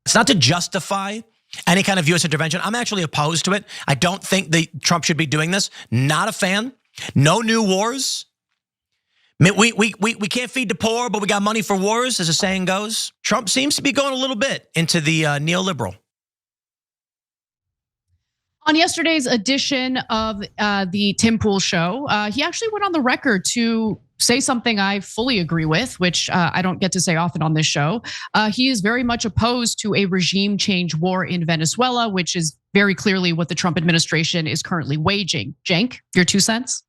It's not to justify any kind of U.S. intervention. I'm actually opposed to it. I don't think that Trump should be doing this. Not a fan. No new wars. We can't feed the poor, but we got money for wars, as the saying goes. Trump seems to be going a little bit into the neoliberal. On yesterday's edition of the Tim Pool Show, he actually went on the record to say something I fully agree with, which I don't get to say often on this show. He is very much opposed to a regime change war in Venezuela, which is very clearly what the Trump administration is currently waging. Cenk, your 2 cents?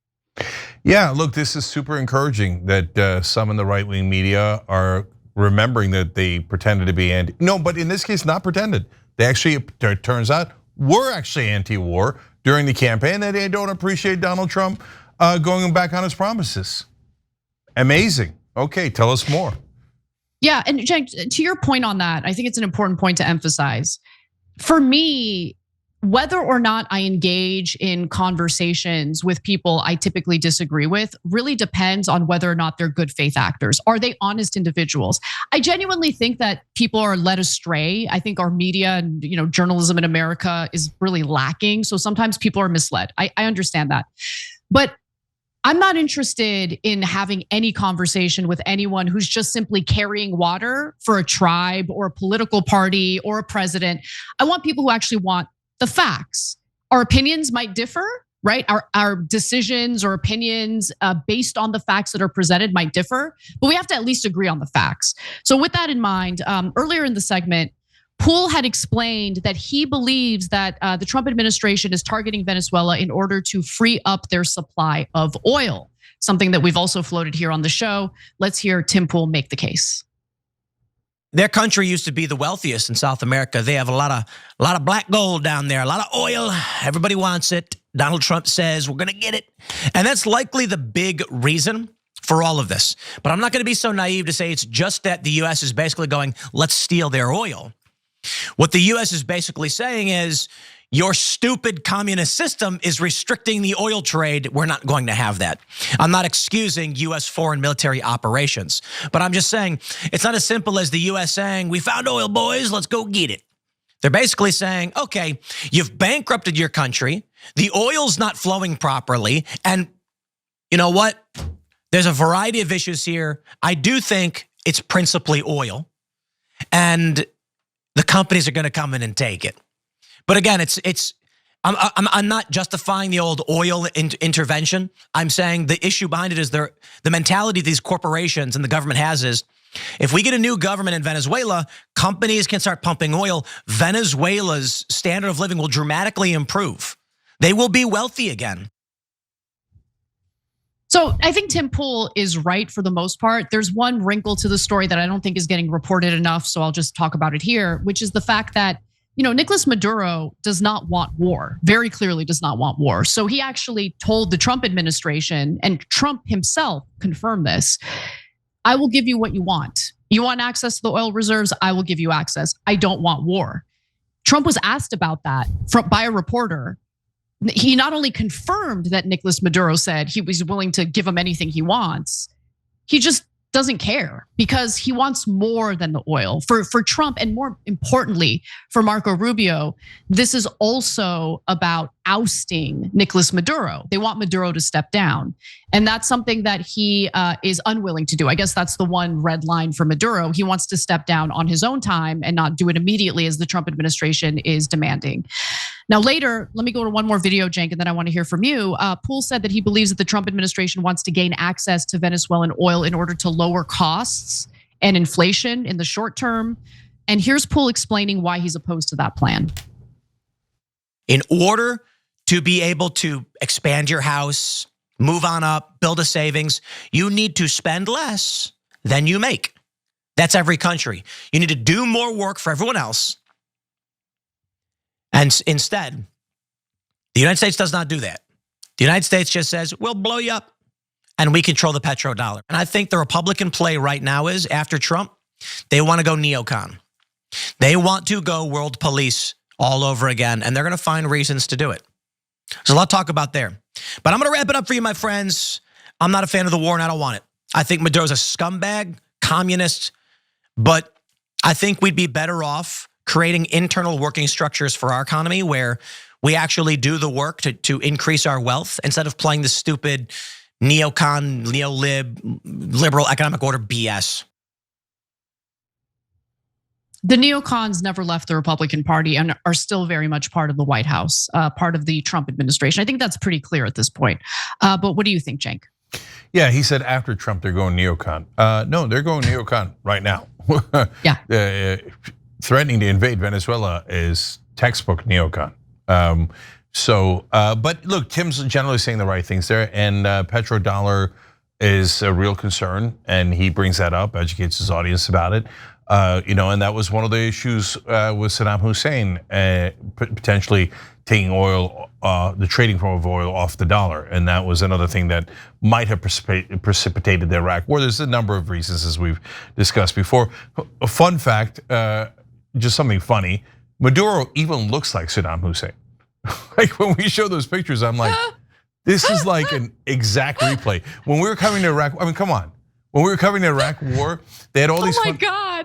Yeah, look, this is super encouraging that some in the right-wing media are remembering that they pretended to be no, but in this case, not pretended. They actually, it turns out, were actually anti-war during the campaign, and they don't appreciate Donald Trump going back on his promises. Amazing. Okay, tell us more. Yeah, and Cenk, to your point on that, I think it's an important point to emphasize. For me, whether or not I engage in conversations with people I typically disagree with really depends on whether or not they're good faith actors. Are they honest individuals? I genuinely think that people are led astray. I think our media and journalism in America is really lacking. So sometimes people are misled. I understand that. But I'm not interested in having any conversation with anyone who's just simply carrying water for a tribe or a political party or a president. I want people who actually want the facts. Our opinions might differ, right? Our decisions or opinions based on the facts that are presented might differ, but we have to at least agree on the facts. So with that in mind, earlier in the segment, Poole had explained that he believes that the Trump administration is targeting Venezuela in order to free up their supply of oil, something that we've also floated here on the show. Let's hear Tim Poole make the case. Their country used to be the wealthiest in South America. They have a lot of black gold down there, a lot of oil. Everybody wants it. Donald Trump says we're going to get it. And that's likely the big reason for all of this. But I'm not going to be so naive to say it's just that the US is basically going, let's steal their oil. What the US is basically saying is, your stupid communist system is restricting the oil trade. We're not going to have that. I'm not excusing US foreign military operations, but I'm just saying it's not as simple as the US saying, we found oil, boys, let's go get it. They're basically saying, okay, you've bankrupted your country. The oil's not flowing properly. And you know what? There's a variety of issues here. I do think it's principally oil, and the companies are going to come in and take it. But again, I'm not justifying the old oil intervention. I'm saying the issue behind it is the mentality these corporations and the government has is, if we get a new government in Venezuela, companies can start pumping oil. Venezuela's standard of living will dramatically improve. They will be wealthy again. So I think Tim Poole is right for the most part. There's one wrinkle to the story that I don't think is getting reported enough, so I'll just talk about it here, which is the fact that Nicolas Maduro does not want war, very clearly does not want war. So he actually told the Trump administration, and Trump himself confirmed this, I will give you what you want. You want access to the oil reserves? I will give you access. I don't want war. Trump was asked about that by a reporter. He not only confirmed that Nicolas Maduro said he was willing to give him anything he wants, he just doesn't care because he wants more than the oil. For Trump, and more importantly, for Marco Rubio, this is also about ousting Nicolas Maduro. They want Maduro to step down. And that's something that he is unwilling to do. I guess that's the one red line for Maduro. He wants to step down on his own time and not do it immediately as the Trump administration is demanding. Now later, let me go to one more video, Cenk, and then I want to hear from you. Poole said that he believes that the Trump administration wants to gain access to Venezuelan oil in order to lower costs and inflation in the short term. And here's Poole explaining why he's opposed to that plan. In order to be able to expand your house, move on up, build a savings, you need to spend less than you make. That's every country. You need to do more work for everyone else. And instead, the United States does not do that. The United States just says, we'll blow you up, and we control the petrodollar. And I think the Republican play right now is, after Trump, they want to go neocon. They want to go world police all over again, and they're going to find reasons to do it. There's a lot to talk about there. But I'm going to wrap it up for you, my friends. I'm not a fan of the war, and I don't want it. I think Maduro's a scumbag, communist, but I think we'd be better off creating internal working structures for our economy where we actually do the work to increase our wealth instead of playing the stupid neocon, neolib, liberal economic order BS. The neocons never left the Republican Party and are still very much part of the White House, part of the Trump administration. I think that's pretty clear at this point. But what do you think, Cenk? Yeah, he said after Trump, they're going neocon. No, they're going neocon right now. Yeah. Threatening to invade Venezuela is textbook neocon. But look, Tim's generally saying the right things there, and petrodollar is a real concern, and he brings that up, educates his audience about it. And that was one of the issues with Saddam Hussein potentially taking oil, the trading of oil off the dollar, and that was another thing that might have precipitated the Iraq War. There's a number of reasons, as we've discussed before. A fun fact, just something funny: Maduro even looks like Saddam Hussein. Like when we show those pictures, I'm like, this is like an exact replay. When we were covering the Iraq, I mean, come on. When we were covering the Iraq War, they had all these. Oh my God.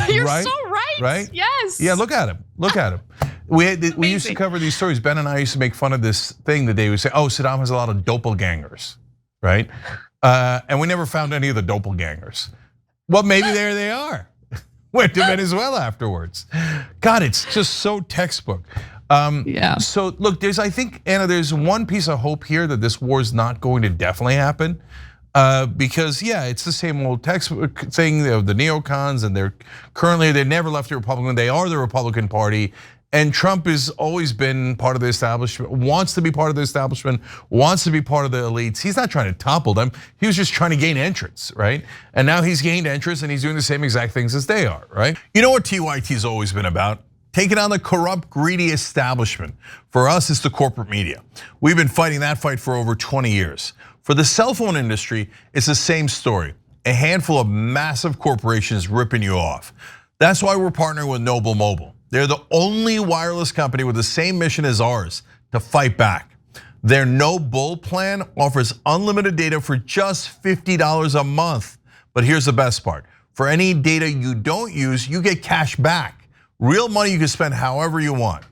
You're right? so right. Right? Yes. Yeah, look at him. Look at him. We used to cover these stories. Ben and I used to make fun of this thing that they would say, oh, Saddam has a lot of doppelgangers, right? And we never found any of the doppelgangers. Well, maybe there they are. Went to Venezuela afterwards. God, it's just so textbook. Yeah. So look, I think, Anna, there's one piece of hope here that this war is not going to definitely happen. Because yeah, it's the same old textbook thing of the neocons, and they never left the Republican. They are the Republican Party, and Trump has always been part of the establishment, wants to be part of the establishment, wants to be part of the elites. He's not trying to topple them. He was just trying to gain entrance, right? And now he's gained entrance, and he's doing the same exact things as they are, right? You know what TYT's always been about? Taking on the corrupt, greedy establishment. For us, it's the corporate media. We've been fighting that fight for over 20 years. For the cell phone industry, it's the same story. A handful of massive corporations ripping you off. That's why we're partnering with Noble Mobile. They're the only wireless company with the same mission as ours, to fight back. Their No Bull plan offers unlimited data for just $50 a month. But here's the best part. For any data you don't use, you get cash back. Real money you can spend however you want.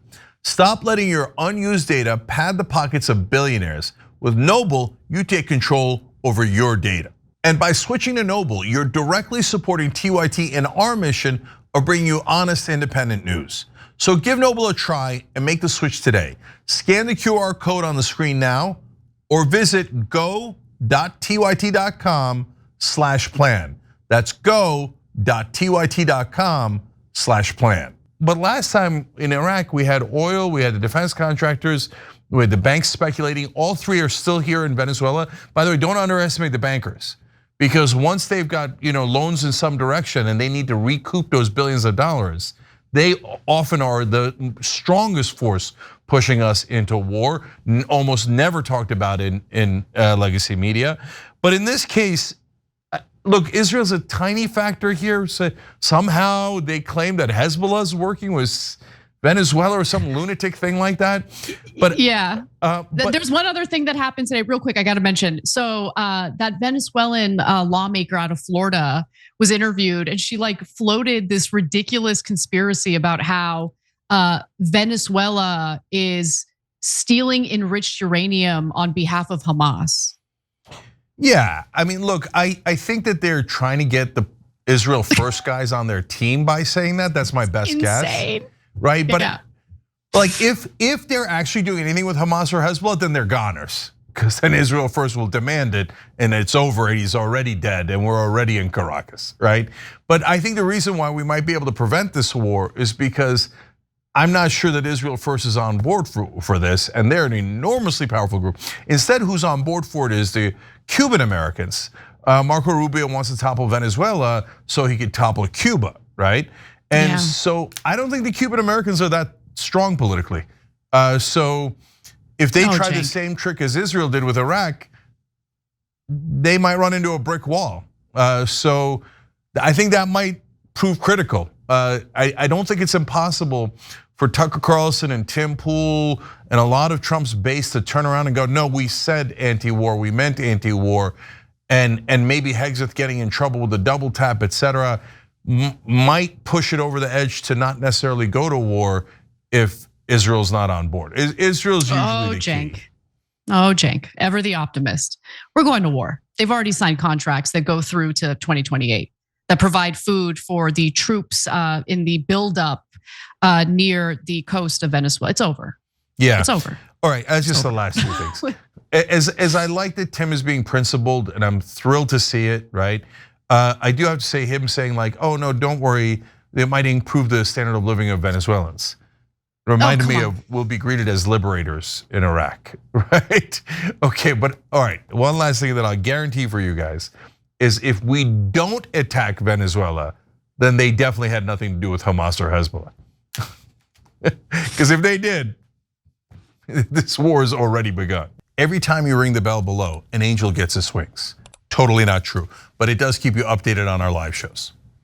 Stop letting your unused data pad the pockets of billionaires. With Noble, you take control over your data. And by switching to Noble, you're directly supporting TYT in our mission of bringing you honest, independent news. So give Noble a try and make the switch today. Scan the QR code on the screen now, or visit go.tyt.com/plan. That's go.tyt.com/plan. But last time in Iraq, we had oil, we had the defense contractors, we had the banks speculating. All three are still here in Venezuela. By the way, don't underestimate the bankers, because once they've got loans in some direction and they need to recoup those billions of dollars, they often are the strongest force pushing us into war. Almost never talked about in legacy media. But in this case, look, Israel's a tiny factor here. So somehow they claim that Hezbollah is working with Venezuela or some lunatic thing like that. But yeah, there's one other thing that happened today, real quick. I got to mention. So that Venezuelan lawmaker out of Florida was interviewed, and she floated this ridiculous conspiracy about how Venezuela is stealing enriched uranium on behalf of Hamas. Yeah, I mean, look, I think that they're trying to get the Israel First guys on their team by saying that. That's my best guess, right? But yeah. if they're actually doing anything with Hamas or Hezbollah, then they're goners, because then Israel First will demand it, and it's over. He's already dead, and we're already in Caracas, right? But I think the reason why we might be able to prevent this war is because I'm not sure that Israel First is on board for this, and they're an enormously powerful group. Instead, who's on board for it is the Cuban Americans. Marco Rubio wants to topple Venezuela so he could topple Cuba, right? And so I don't think the Cuban Americans are that strong politically. So if they try the same trick as Israel did with Iraq, they might run into a brick wall. So I think that might prove critical. I don't think it's impossible for Tucker Carlson and Tim Pool and a lot of Trump's base to turn around and go, no, we said anti-war, we meant anti-war, and maybe Hegseth getting in trouble with the double tap, etc., might push it over the edge to not necessarily go to war if Israel's not on board. Israel's usually the key. Oh, Cenk, ever the optimist. We're going to war. They've already signed contracts that go through to 2028 that provide food for the troops in the buildup near the coast of Venezuela. It's over. Yeah, it's over. All right, that's just the last two things. As I like that Tim is being principled, and I'm thrilled to see it, right? I do have to say him saying like, oh no, don't worry, it might improve the standard of living of Venezuelans. Reminded me of we'll be greeted as liberators in Iraq, right? Okay, but all right, one last thing that I'll guarantee for you guys is if we don't attack Venezuela, then they definitely had nothing to do with Hamas or Hezbollah. Because if they did, this war has already begun. Every time you ring the bell below, an angel gets his wings. Totally not true, but it does keep you updated on our live shows.